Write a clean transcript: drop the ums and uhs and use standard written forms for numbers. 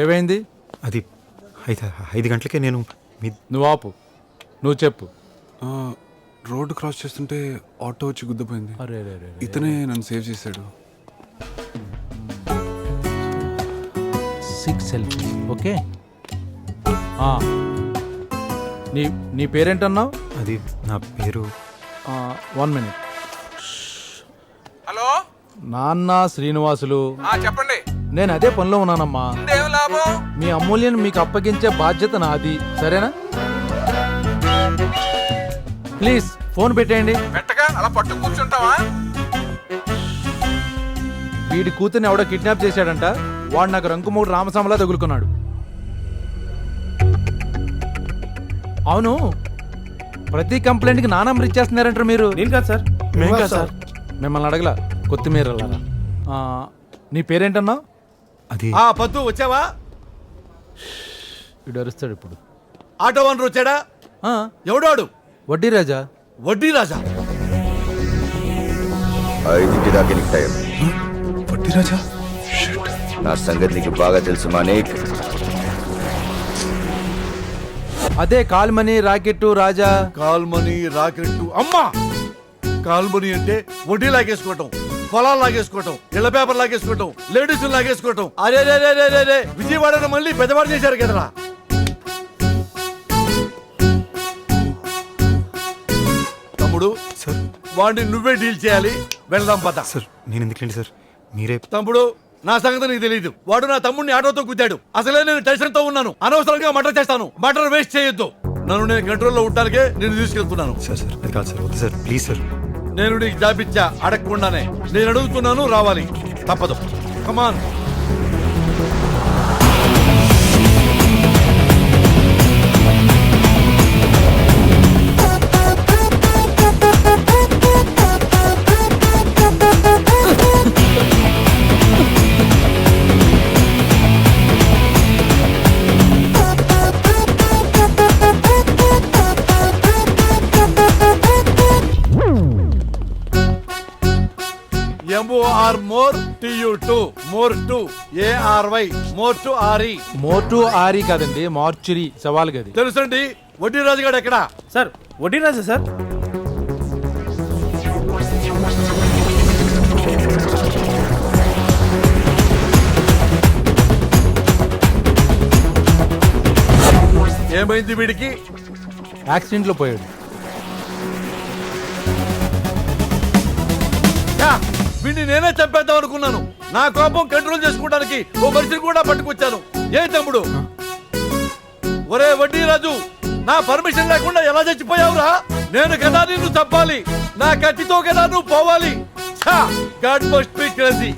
ఏమైంది? అది 5 గంటలకే నేను నువ్వు ఆపు, నువ్వు చెప్పు. రోడ్డు క్రాస్ చేస్తుంటే ఆటో వచ్చి గుద్దిపోయింది. అరే ఇతనే నన్ను సేవ్ చేశాడు. 6 సెల్ఫీ. ఓకే, నీ పేరేంటన్నావు? అది నా పేరు 1 మినిట్. హలో నాన్న శ్రీనివాసులు. చెప్పండి. నేను అదే పనిలో ఉన్నానమ్మా. ఏం లాభం? మీ అమూల్యను మీకు అప్పగించే బాధ్యత నాది, సరేనా? ప్లీజ్ ఫోన్ పెట్టేయండి. పెట్టగా అలా పట్టు కూర్చుంటావా? వీడి కూతుర్ని ఎవడో కిడ్నాప్ చేశాడంట. వాడు నాకు రంకుమూడు రామస్వామిలా తగులుకున్నాడు. అవును, ప్రతి కంప్లైంట్కి నా నంబర్ ఇచ్చేస్తున్నారంటారు మీరు. నేను కాదు సార్. మేము కాదు సార్. మిమ్మల్ని అడగల, కొత్తిమీర నీ పేరేంటన్నావు? అది పద్దు వచ్చావా? వీడు అరుస్తాడు ఇప్పుడు. ఆటో వనరు వచ్చాడా? ఎవడాడు? వడ్డీ రాజా. వడ్డీ రాజా? 5 దాకా నీకు టైం. వడ్డీ రాజా? నా సంగతి నీకు బాగా తెలుసు మానేక్. అదే కాల్మనీ రాకెట్టు రాజా. Call money racket. అమ్మా, కాల్మనీ అంటే వడ్డీ లాగేసుకోవటం, పొలాలు లాగేసుకోవటం, ఇళ్ల పేపర్ లాగేసుకోవటం, లేడీస్ లాగేసుకోవటం. అరే రే విజయవాడను మళ్ళీ పెద్దవాడు చేశారు కదరా. తమ్ముడు సార్. వాడిని నువ్వే డీల్ చేయాలి. వెళ్దాం పద. సార్ నేను ఎందుకండి సార్, మీరే. తమ్ముడు, నా సంగతి నీకు తెలియదు. వాడు నా తమ్ముడిని ఆటోతో గుద్దాడు. అసలే నేను టెన్షన్ తో ఉన్నాను. అనవసరంగా మర్డర్ చేస్తాను. మర్డర్ వేస్ట్ చేయొద్దు. నన్ను నేను కంట్రోల్లో ఉండటానికే నేను తీసుకెళ్తున్నాను. సార్ అది కాదు సార్, వద్దు సార్, ప్లీజ్ సార్. నేను నీకు జాబ్ ఇచ్చా అడగకుండానే. నేను అడుగుతున్నాను, రావాలి, తప్పదు. కమాన్. MOR more TU2 more 2 ARY more to RE. మోటు ఆరి కాదండి, మార్చురీ సవాల్ గది. తెలుసండి. వడ్డీ రాజు గారు ఎక్కడా? సార్ వడ్డీ రాజా సార్. ఏమైంది వీడికి? యాక్సిడెంట్ లో పోయాడు. వీడిని నేనే చంపేద్దాం అనుకున్నాను. నా కోపం కంట్రోల్ చేసుకోవడానికి ఓ మనిషిని కూడా పట్టుకొచ్చాను. ఏ తమ్ముడు? ఒరే వడ్డీ రాజు, నా పర్మిషన్ లేకుండా ఎలా చచ్చిపోయావురా? నేను కదా నిన్ను చంపాలి. నా కత్తితో కదా నువ్వు పోవాలి. God must be crazy.